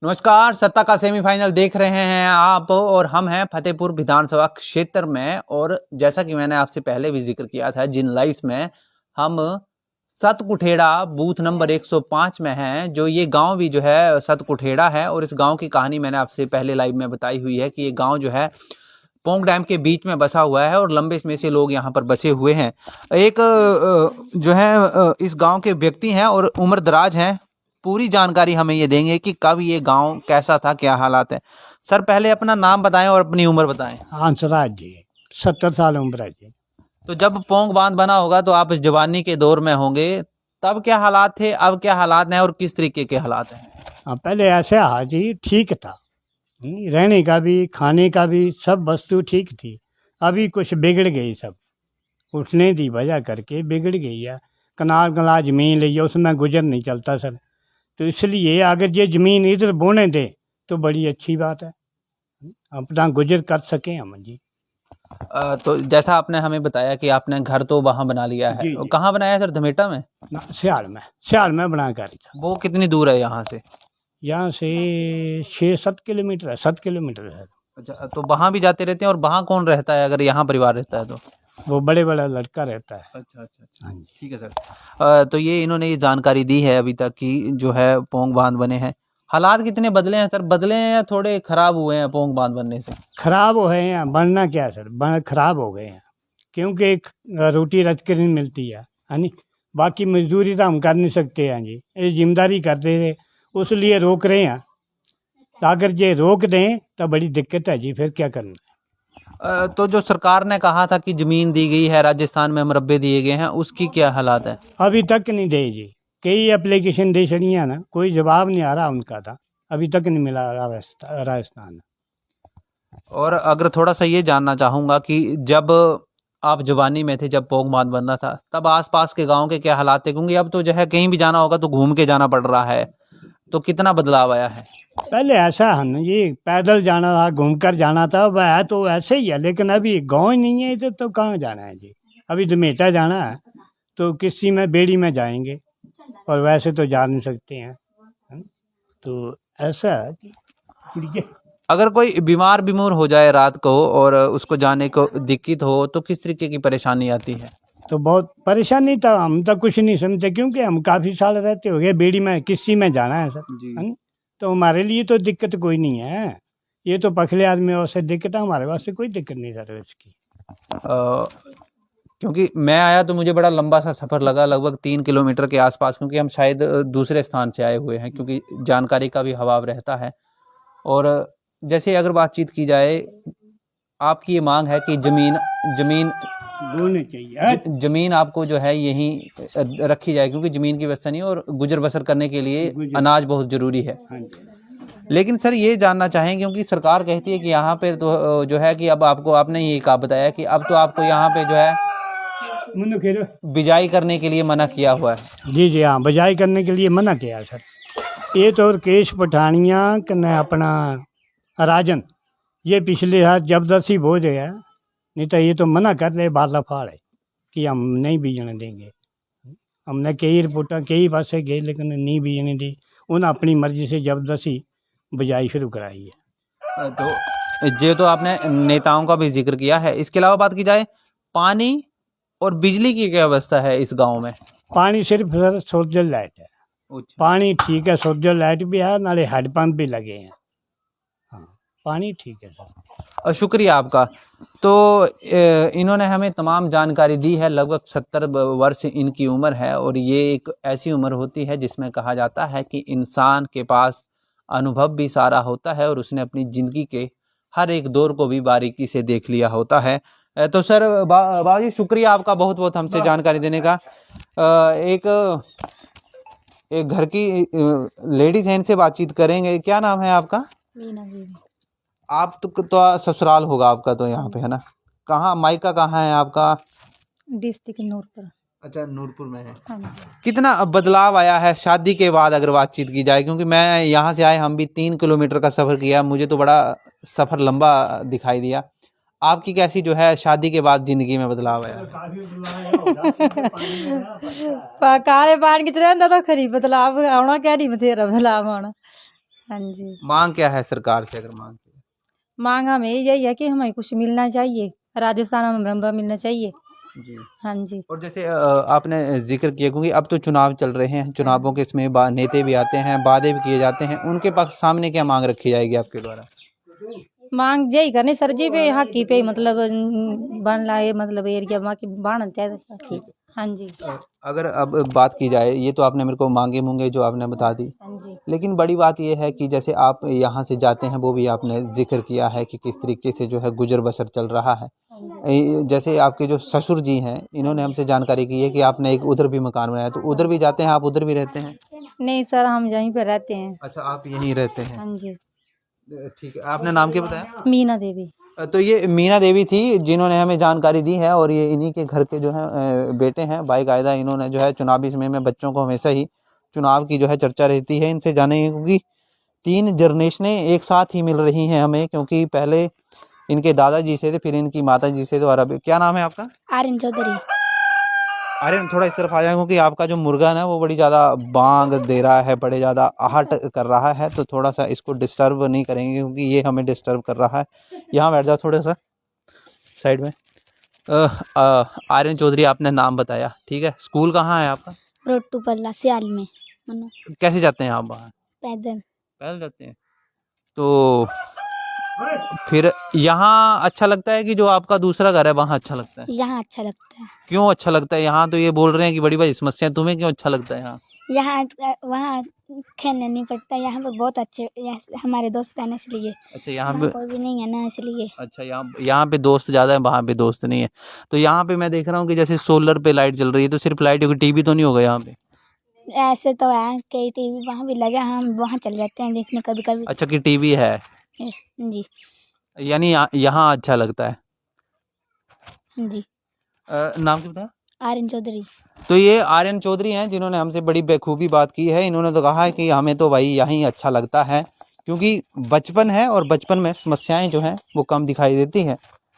नमस्कार। सत्ता का सेमीफाइनल देख रहे हैं आप और हम हैं फतेहपुर विधानसभा क्षेत्र में। और जैसा कि मैंने आपसे पहले भी जिक्र किया था जिन लाइव्स में, हम सतकुठेड़ा बूथ नंबर 105 में हैं। जो ये गांव भी जो है सतकुठेड़ा है और इस गांव की कहानी मैंने आपसे पहले लाइव में बताई हुई है कि ये गांव जो है पोंग डैम के बीच में बसा हुआ है और लंबे समय से लोग यहाँ पर बसे हुए हैं। एक जो है इस गांव के व्यक्ति हैं और उम्र दराज हैं। पूरी जानकारी हमें ये देंगे कि कब ये गांव कैसा था, क्या हालात है। सर पहले अपना नाम बताएं और अपनी उम्र बताएं। हंसराज जी, 70 साल उम्र है जी। तो जब पोंग बांध बना होगा तो आप जवानी के दौर में होंगे, तब क्या हालात थे, अब क्या हालात हैं और किस तरीके के हालात हैं? हाँ, पहले ऐसे हाँ जी ठीक था। रहने का भी, खाने का भी, सब वस्तु ठीक थी। अभी कुछ बिगड़ गई, सब उठने की वजह करके बिगड़ गई है। कनाल कनाल ज़मीन ली है, उसमें गुजर नहीं चलता सर। तो इसलिए अगर ये ज़मीन इधर बोने दे तो बड़ी अच्छी बात है, अपना गुजर कर सकें हम जी। तो जैसा आपने हमें बताया कि आपने घर तो वहां बना लिया है, जी, जी। कहाँ बनाया सर? धमेटा में? सियाल में बना कर था। वो कितनी दूर है यहाँ से? यहाँ से 6-7 किलोमीटर है, 7 किलोमीटर है। अच्छा, तो वहां भी जाते रहते हैं? और वहां कौन रहता है अगर यहाँ परिवार रहता है तो? वो बड़े बड़ा लड़का रहता है। अच्छा अच्छा अच्छा, हाँ जी। ठीक है सर। तो ये इन्होंने ये जानकारी दी है अभी तक कि जो है पोंग बांध बने हैं। हालात कितने बदले हैं सर? बदले हैं या थोड़े खराब हुए हैं पोंग बांध बनने से? खराब हो गए हैं, बनना क्या है सर, खराब हो गए हैं। क्योंकि एक रोटी रच कर नहीं मिलती है नहीं। बाकी मजदूरी तो हम कर नहीं सकते हैं जी, ये जिम्मेदारी करते थे, उस लिए रोक रहे हैं। तो अगर ये रोक दें तो बड़ी दिक्कत है जी, फिर क्या करना है। तो जो सरकार ने कहा था कि जमीन दी गई है, राजस्थान में मुरब्बे दिए गए हैं, उसकी क्या हालात है? अभी तक नहीं दे जी। कई एप्लीकेशन दे छड़ी है ना, कोई जवाब नहीं आ रहा उनका था, अभी तक नहीं मिला राजस्थान। और अगर थोड़ा सा ये जानना चाहूँगा कि जब आप जवानी में थे, जब पोंग बांध बनना था, तब आसपास के गांव के क्या हालात थे? क्योंकि अब तो जो है कहीं भी जाना होगा तो घूम के जाना पड़ रहा है, तो कितना बदलाव आया है? पहले ऐसा है ना जी, पैदल जाना था, घूमकर जाना था, वह है तो ऐसे ही है। लेकिन अभी गांव ही नहीं है इधर, तो कहाँ जाना है जी। अभी धमेटा जाना है तो किसी में बेड़ी में जाएंगे, और वैसे तो जा नहीं सकते हैं। तो ऐसा है कि अगर कोई बीमार हो जाए रात को और उसको जाने को दिक्कत हो तो किस तरीके की परेशानी आती है? तो बहुत परेशानी था, हम तो कुछ नहीं समझते, क्योंकि हम काफ़ी साल रहते हो गए बेड़ी में, किसी में जाना है सर जी। है ना? तो हमारे लिए तो दिक्कत कोई नहीं है। ये तो पखले आदमी और से दिक्कत है, हमारे वास्ते कोई दिक्कत नहीं सर इसकी। क्योंकि मैं आया तो मुझे बड़ा लंबा सा सफ़र लगा, लगभग 3 किलोमीटर के आसपास, क्योंकि हम शायद दूसरे स्थान से आए हुए हैं, क्योंकि जानकारी का भी अभाव रहता है। और जैसे अगर बातचीत की जाए, आपकी ये मांग है कि जमीन होने चाहिए। जमीन आपको जो है यहीं रखी जाए, क्योंकि जमीन की व्यवस्था नहीं है और गुजर बसर करने के लिए अनाज बहुत ज़रूरी है। हाँ जी। लेकिन सर ये जानना चाहें, क्योंकि सरकार कहती है कि यहाँ पे तो जो है कि अब आपको, आपने ये कहा बताया कि अब तो आपको यहाँ पे जो है बिजाई करने के लिए मना किया हुआ है। जी जी हाँ, बिजाई करने के लिए मना किया है सर। ये तो केश पठानिया कने अपना राजन, ये पिछले हाथ जबरदस्ती बोझ है, नहीं तो ये तो मना कर रहे बाला फाड़ है कि हम नहीं बीजने देंगे। हमने कई रिपोर्टा कई पासे गए लेकिन नहीं बीजने दी, उन्हें अपनी मर्जी से जबरदस्ती बिजाई शुरू कराई है। तो ये तो आपने नेताओं का भी जिक्र किया है। इसके अलावा बात की जाए, पानी और बिजली की क्या व्यवस्था है इस गांव में? पानी सिर्फ सर सोलर लाइट है। पानी ठीक है, सोलर लाइट भी है, नाले हैंडपम्प भी लगे हैं। हाँ, पानी ठीक है सर। शुक्रिया आपका। तो इन्होंने हमें तमाम जानकारी दी है। लगभग 70 वर्ष इनकी उम्र है और ये एक ऐसी उम्र होती है जिसमें कहा जाता है कि इंसान के पास अनुभव भी सारा होता है और उसने अपनी ज़िंदगी के हर एक दौर को भी बारीकी से देख लिया होता है। तो सर बाबा जी, शुक्रिया आपका बहुत बहुत हमसे जानकारी देने का। एक घर की लेडीज हैं, इनसे बातचीत करेंगे। क्या नाम है आपका? मीना बीबी। आप तो ससुराल होगा आपका तो यहाँ पे, है ना? कहाँ मायका कहाँ है आपका? डिस्ट्रिक्ट नूरपुर। अच्छा, नूरपुर में है। हाँ जी। कितना बदलाव आया है शादी के बाद अगर बातचीत की जाए? क्योंकि मैं यहाँ से आए, हम भी 3 किलोमीटर का सफ़र किया, मुझे तो बड़ा सफ़र लंबा दिखाई दिया। आपकी कैसी जो है शादी के बाद ज़िंदगी में बदलाव आया? काले पानी च रहिंदा तो खरी बदलाव आना, क्या नहीं बथेरा बदलाव आना। हाँ जी। मांग क्या है सरकार से, अगर मांग की? मांग हमें यही है कि हमें कुछ मिलना चाहिए, राजस्थान में भ्रमण मिलना चाहिए। जी। हाँ जी। और जैसे आपने जिक्र किया, क्योंकि अब तो चुनाव चल रहे हैं, चुनावों के इसमें नेता भी आते हैं, वादे भी किए जाते हैं, उनके पास सामने क्या मांग रखी जाएगी आपके द्वारा? मांग यही करनी सर जी पे, यहाँ की पे मतलब बन लाए, मतलब एरिया वहाँ की बाण चाहिए। हाँ जी। अगर अब बात की जाए, ये तो आपने मेरे को मांगे मूंगे जो आपने बता दी, हाँ जी। लेकिन बड़ी बात यह है कि जैसे आप यहाँ से जाते हैं, वो भी आपने जिक्र किया है कि किस तरीके से जो है गुजर बसर चल रहा है। जैसे आपके जो ससुर जी हैं, इन्होंने हमसे जानकारी की है कि आपने एक उधर भी मकान बनाया, तो उधर भी जाते हैं आप, उधर भी रहते हैं? नहीं सर, हम यहीं पे रहते हैं। अच्छा, आप यहीं रहते हैं। हाँ जी। ठीक है, आपने नाम क्या बताया? मीना देवी। तो ये मीना देवी थी जिन्होंने हमें जानकारी दी है, और ये इन्हीं के घर के जो है बेटे हैं। बाकायदा इन्होंने जो है चुनावी समय में बच्चों को हमेशा ही चुनाव की जो है चर्चा रहती है इनसे जानेंगे, क्योंकि 3 जनरेशनें एक साथ ही मिल रही हैं हमें, क्योंकि पहले इनके दादाजी से थे, फिर इनकी माता जी से थे, और अब क्या नाम है आपका? आर्यन चौधरी। अरे थोड़ा इस तरफ आ जाए, क्योंकि आपका जो मुर्गा है ना वो बड़ी ज़्यादा बांग दे रहा है, बड़े ज़्यादा आहट कर रहा है, तो थोड़ा सा इसको डिस्टर्ब नहीं करेंगे, क्योंकि ये हमें डिस्टर्ब कर रहा है। यहाँ बैठ जाओ थोड़ा सा साइड में। आर्यन चौधरी आपने नाम बताया, ठीक है। स्कूल कहाँ है आपका? रोटू पल्ला सियाल में। मनो कैसे जाते हैं आप वहाँ? पैदल। पैदल जाते हैं। तो फिर यहाँ अच्छा लगता है कि जो आपका दूसरा घर है वहाँ अच्छा लगता है? यहाँ अच्छा लगता है। क्यों अच्छा लगता है? यहाँ तो ये बोल रहे हैं कि बड़ी बड़ी समस्या है, तुम्हें क्यों अच्छा लगता है यहाँ? यहाँ वहाँ खेलने नहीं पड़ता, यहाँ पर बहुत अच्छे हमारे दोस्त हैं ना, इसलिए। अच्छा, यहाँ पे कोई भी नहीं है ना, इसलिए। अच्छा, यहाँ पे दोस्त ज़्यादा है, वहाँ पे दोस्त नहीं है। तो यहाँ पे मैं देख रहा हूँ कि जैसे सोलर पे लाइट चल रही है, तो सिर्फ लाइट होगी, टीवी तो नहीं होगा यहाँ पे? ऐसे तो है, कई टीवी वहाँ भी लगे, हम वहाँ चल जाते हैं देखने कभी कभी। अच्छा, कि टीवी है, जी। यानी यहाँ अच्छा लगता है। जी। नाम क्या बताया? आर्यन चौधरी। तो ये आर्यन चौधरी हैं जिन्होंने हमसे बड़ी बेखूबी बात की है। इन्होंने तो कहा है कि हमें तो भाई यहीं अच्छा लगता है, क्योंकि बचपन है और बचपन में समस्याएं जो हैं वो कम दिखाई देती हैं।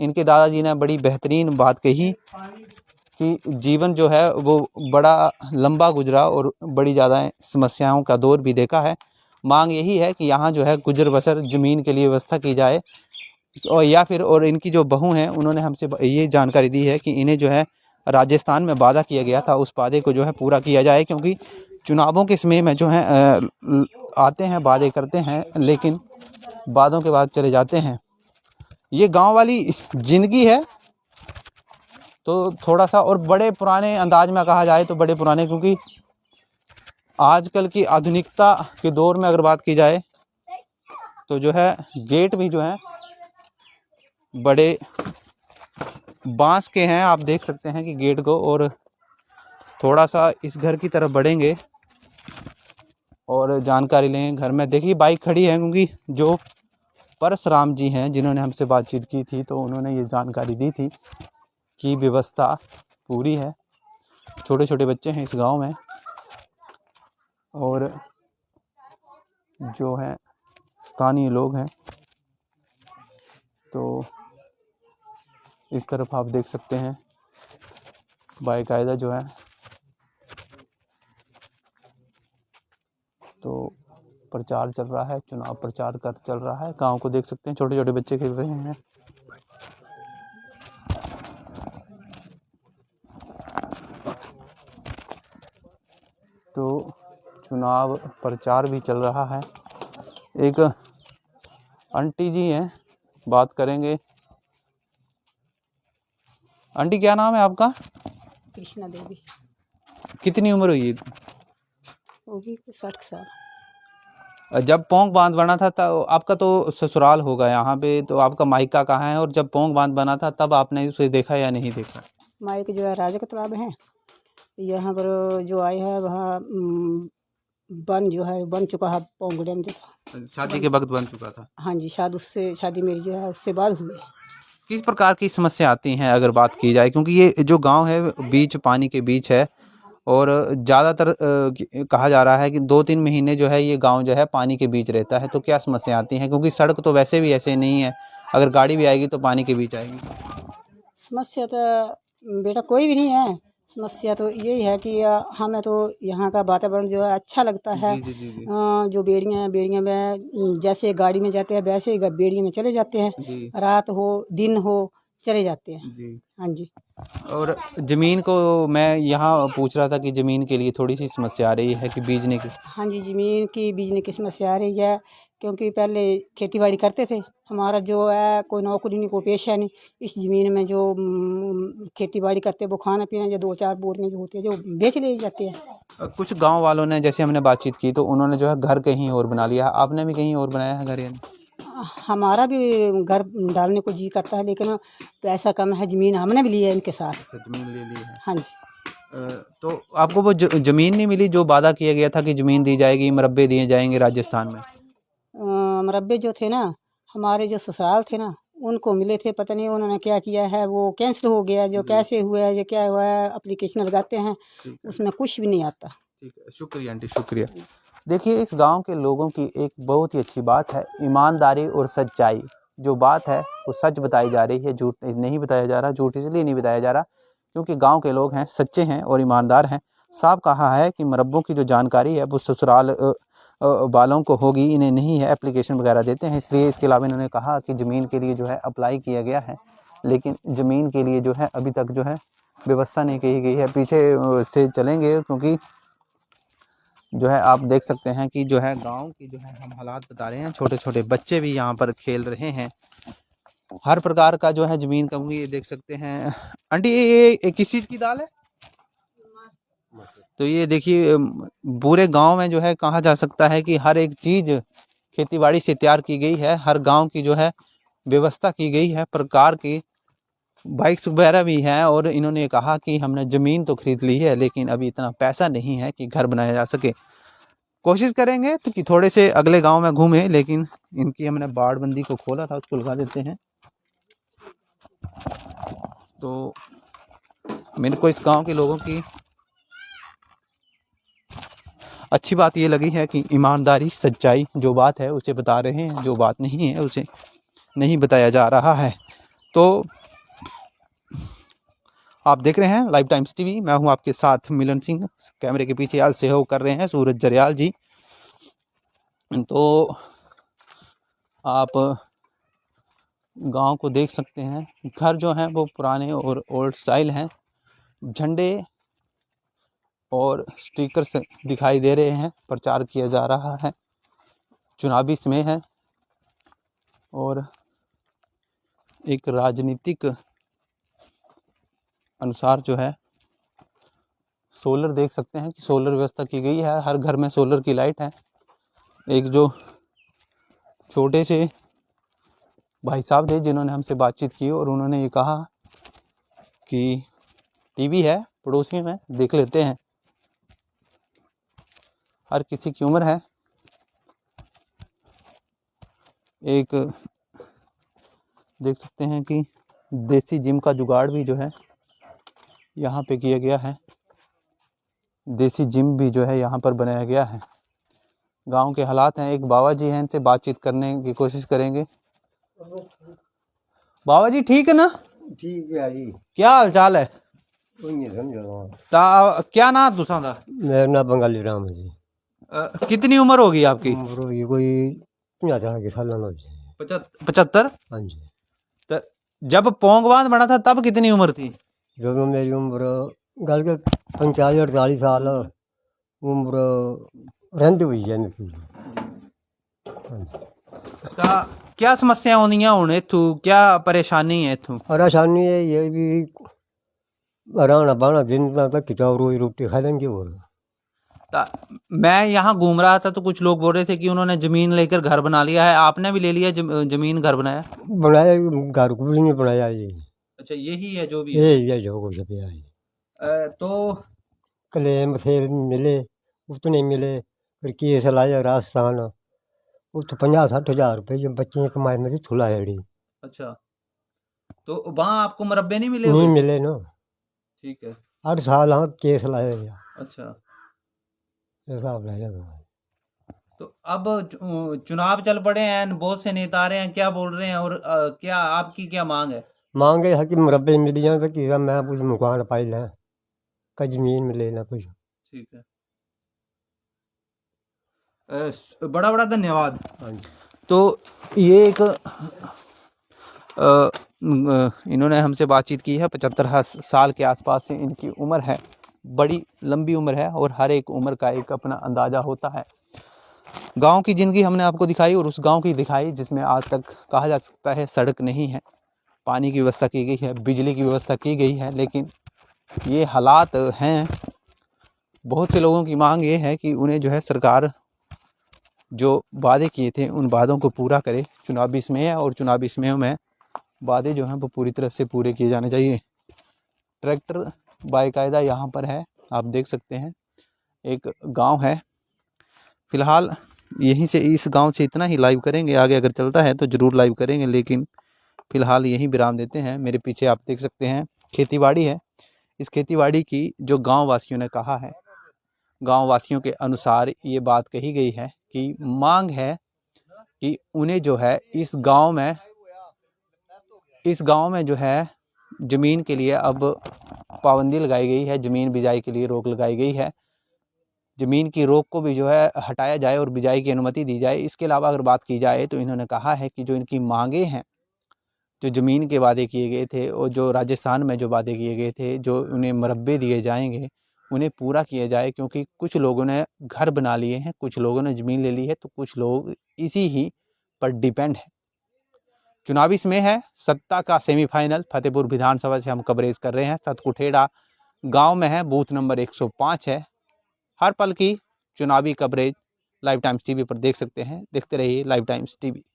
इनके दादाजी ने बड़ी बेहतरीन बात कही कि जीवन जो है वो बड़ा लंबा गुजरा और बड़ी ज़्यादा समस्याओं का दौर भी देखा है। मांग यही है कि यहाँ जो है गुजर बसर ज़मीन के लिए व्यवस्था की जाए, और या फिर और इनकी जो बहू हैं उन्होंने हमसे ये जानकारी दी है कि इन्हें जो है राजस्थान में वादा किया गया था, उस वादे को जो है पूरा किया जाए, क्योंकि चुनावों के समय में जो है आते हैं, वादे करते हैं, लेकिन वादों के बाद चले जाते हैं। ये गांव वाली ज़िंदगी है। तो थोड़ा सा और बड़े पुराने अंदाज में कहा जाए तो बड़े पुराने, क्योंकि आजकल की आधुनिकता के दौर में अगर बात की जाए तो जो है गेट भी जो है बड़े बांस के हैं, आप देख सकते हैं कि गेट को। और थोड़ा सा इस घर की तरफ बढ़ेंगे और जानकारी लेंगे। घर में देखिए बाइक खड़ी है, क्योंकि जो परशुराम जी हैं जिन्होंने हमसे बातचीत की थी, तो उन्होंने ये जानकारी दी थी कि व्यवस्था पूरी है। छोटे छोटे बच्चे हैं इस गांव में, और जो है स्थानीय लोग हैं। तो इस तरफ आप देख सकते हैं बाकायदा जो है तो प्रचार चल रहा है, चुनाव प्रचार कर चल रहा है। गांव को देख सकते हैं, छोटे छोटे बच्चे खेल रहे हैं। तो चुनाव प्रचार भी चल रहा है। एक आंटी जी हैं, बात करेंगे। आंटी क्या नाम है आपका? कृष्णा देवी। कितनी उम्र हुई? होगी 60 साल। जब पोंग बांध बना था तब आपका तो ससुराल होगा यहाँ पे, तो आपका मायका कहाँ है? और जब पोंग बांध बना था तब आपने उसे देखा या नहीं देखा? मायके जो है राजा का तालाब है, यहाँ पर जो आए हैं वहाँ बन जो है बन चुका है, पोंग डैम जो था। शादी के वक्त बन चुका था? हाँ जी, शादी मेरी जो है उससे बाद हुई है। किस प्रकार की समस्या आती हैं अगर बात की जाए, क्योंकि ये जो गांव है बीच पानी के बीच है, और ज़्यादातर कहा जा रहा है कि 2-3 महीने जो है ये गांव जो है पानी के बीच रहता है। तो क्या समस्या आती हैं, क्योंकि सड़क तो वैसे भी ऐसे नहीं है, अगर गाड़ी भी आएगी तो पानी के बीच आएगी। समस्या तो बेटा कोई भी नहीं है, समस्या तो यही है कि हमें तो यहाँ का वातावरण जो है अच्छा लगता है। जी जी जी जी जो बेड़ियाँ हैं, बेड़ियाँ में जैसे गाड़ी में जाते हैं वैसे ही बेड़ियों में चले जाते हैं। जी रात हो दिन हो चले जाते हैं। जी। हाँ जी। और ज़मीन को मैं यहाँ पूछ रहा था कि ज़मीन के लिए थोड़ी सी समस्या आ रही है कि बीजने की। हाँ जी, ज़मीन की बीजने की समस्या आ रही है, क्योंकि पहले खेती बाड़ी करते थे। हमारा जो है कोई नौकरी नहीं, कोई पेशा नहीं। इस ज़मीन में जो खेती बाड़ी करते हैं वो खाना पीना जो 2-4 बोरियाँ जो होती है जो बेच ले जाते हैं। कुछ गांव वालों ने, जैसे हमने बातचीत की, तो उन्होंने जो है घर कहीं और बना लिया। आपने भी कहीं और बनाया है घर यानी? हमारा भी घर डालने को जी करता है, लेकिन पैसा कम है। ज़मीन हमने भी ली है इनके साथ। अच्छा, ज़मीन ले ली है। हाँ जी। तो आपको वो ज़मीन नहीं मिली जो वादा किया गया था कि ज़मीन दी जाएगी, मुरब्बे दिए जाएंगे राजस्थान में? मुरब्बे जो थे ना, हमारे जो ससुराल थे ना, उनको मिले थे। पता नहीं उन्होंने क्या किया है, वो कैंसिल हो गया। जो कैसे हुआ है, जो क्या हुआ है, एप्लीकेशन लगाते हैं, ठीक है, उसमें कुछ भी नहीं आता। ठीक है। शुक्रिया आंटी, शुक्रिया। देखिए, इस गांव के लोगों की एक बहुत ही अच्छी बात है, ईमानदारी और सच्चाई। जो बात है वो सच बताई जा रही है, झूठ नहीं बताया जा रहा। झूठ इसलिए नहीं बताया जा रहा क्योंकि गांव के लोग हैं, सच्चे हैं और ईमानदार हैं। साफ कहा है कि मुरब्बों की जो जानकारी है वो ससुराल वालों को होगी, इन्हें नहीं है। एप्लीकेशन वगैरह देते हैं, इसलिए इसके अलावा इन्होंने कहा कि ज़मीन के लिए जो है अप्लाई किया गया है, लेकिन ज़मीन के लिए जो है अभी तक जो है व्यवस्था नहीं की गई है। पीछे से चलेंगे क्योंकि जो है आप देख सकते हैं कि जो है गांव की जो है हम हालात बता रहे हैं। छोटे छोटे बच्चे भी यहाँ पर खेल रहे हैं। हर प्रकार का जो है ज़मीन का, ये देख सकते हैं। आंटी ये किस चीज़ की दाल है? तो ये देखिए, पूरे गांव में जो है कहा जा सकता है कि हर एक चीज़ खेतीबाड़ी से तैयार की गई है। हर गांव की जो है व्यवस्था की गई है, प्रकार की बाइक्स वगैरह भी हैं। और इन्होंने कहा कि हमने ज़मीन तो खरीद ली है, लेकिन अभी इतना पैसा नहीं है कि घर बनाया जा सके। कोशिश करेंगे तो कि थोड़े से अगले गांव में घूमें, लेकिन इनकी हमने बाड़बंदी को खोला था, उसको लगा देते हैं। तो मेरे को इस गांव के लोगों की अच्छी बात ये लगी है कि ईमानदारी, सच्चाई, जो बात है उसे बता रहे हैं, जो बात नहीं है उसे नहीं बताया जा रहा है। तो आप देख रहे हैं लाइव टाइम्स टीवी, मैं हूं आपके साथ मिलन सिंह। कैमरे के पीछे आज सहयोग कर रहे हैं सूरज जरयाल जी। तो आप गांव को देख सकते हैं, घर जो हैं वो पुराने और ओल्ड स्टाइल हैं। झंडे और स्टिकर्स दिखाई दे रहे हैं, प्रचार किया जा रहा है, चुनावी समय है। और एक राजनीतिक अनुसार जो है सोलर देख सकते हैं कि सोलर व्यवस्था की गई है। हर घर में सोलर की लाइट है। एक जो छोटे से भाई साहब थे जिन्होंने हमसे बातचीत की, और उन्होंने ये कहा कि टीवी है पड़ोसी में, देख लेते हैं। हर किसी की उम्र है। एक देख सकते हैं कि देसी जिम का जुगाड़ भी जो है यहाँ पे किया गया है। देसी जिम भी जो है यहाँ पर बनाया गया है। गांव के हालात हैं। एक बाबा जी हैं, इनसे बातचीत करने की कोशिश करेंगे। बाबा जी ठीक है ना? ठीक है जी। क्या हाल चाल है? कोई नहीं समझो। क्या ना तुसा दा? मेरा नाम बंगाली राम है जी। कितनी उम्र होगी आपकी? उम्र ये कोई 50 के साल हो जी। 75? हाँ जी। तो जब पोंग बांध बना था तब कितनी उम्र थी? जो मेरी उम्र गल के 45-48 साल उम्र रहती हुई है मेरी। हाँ जी। क्या समस्या होनियां हुण इत्थू? क्या परेशानी है इत्थू? परेशानी है ये भी रहना बहना दिन तक खिंचाव रोज रोटी खा लेंगे। और मैं यहाँ घूम रहा था तो कुछ लोग बोल रहे थे कि उन्होंने जमीन लेकर घर बना लिया है। आपने भी ले लिया जमीन, घर बनाया? बनाया घर को भी नहीं बनाया ये। अच्छा, यही है जो भी ये है। ये जो कुछ है। तो क्लेम थे मिले, उतने मिले। फिर केस लाया राजस्थान, उत 50-60 हज़ार रुपये जो बच्चे कमाए में थुला है। अच्छा, तो वहाँ आपको मुरब्बे नहीं मिले? नहीं मिले ना। ठीक है। 8 साल हाँ केस लाया। अच्छा, हिसाब लाया। तो अब चुनाव चल पड़े हैं, बहुत से नेता आ रहे हैं, क्या बोल रहे हैं? और क्या आपकी क्या मांग है? मांगे है कि मुरब्बे मिल जाए तो कि मैं कुछ मकान पाई लें। का ज़मीन में लेना कुछ। ठीक है, बड़ा बड़ा धन्यवाद। हाँ जी। तो ये एक इन्होंने हमसे बातचीत की है। 75 साल के आसपास से इनकी उम्र है, बड़ी लंबी उम्र है और हर एक उम्र का एक अपना अंदाज़ा होता है। गांव की ज़िंदगी हमने आपको दिखाई और उस गांव की दिखाई जिसमें आज तक कहा जा सकता है सड़क नहीं है, पानी की व्यवस्था की गई है, बिजली की व्यवस्था की गई है, लेकिन ये हालात हैं। बहुत से लोगों की मांग ये है कि उन्हें जो है सरकार जो वादे किए थे उन वादों को पूरा करे। चुनावी समय है और चुनावी समयों में वादे जो हैं वो पूरी तरह से पूरे किए जाने चाहिए। ट्रैक्टर बाकायदा यहाँ पर है, आप देख सकते हैं। एक गांव है, फ़िलहाल यहीं से, इस गांव से इतना ही लाइव करेंगे। आगे अगर चलता है तो ज़रूर लाइव करेंगे, लेकिन फ़िलहाल यहीं विराम देते हैं। मेरे पीछे आप देख सकते हैं खेतीबाड़ी है। इस खेतीबाड़ी की जो गाँव वासियों ने कहा है, गाँव वासियों के अनुसार ये बात कही गई है कि मांग है कि उन्हें जो है इस गांव में जो है ज़मीन के लिए अब पाबंदी लगाई गई है, ज़मीन बिजाई के लिए रोक लगाई गई है। ज़मीन की रोक को भी जो है हटाया जाए और बिजाई की अनुमति दी जाए। इसके अलावा अगर बात की जाए तो इन्होंने कहा है कि जो इनकी मांगे हैं, जो ज़मीन के वादे किए गए थे और जो राजस्थान में जो वादे किए गए थे, जो उन्हें मरब्बे दिए जाएंगे, उन्हें पूरा किया जाए। क्योंकि कुछ लोगों ने घर बना लिए हैं, कुछ लोगों ने ज़मीन ले ली है, तो कुछ लोग इसी ही पर डिपेंड है। चुनावी समय है, सत्ता का सेमीफाइनल फतेहपुर विधानसभा से हम कवरेज कर रहे हैं। सतकुठेड़ा गांव में है, बूथ नंबर 105 है। हर पल की चुनावी कवरेज लाइव टाइम्स टीवी पर देख सकते हैं। देखते रहिए लाइव टाइम्स टीवी।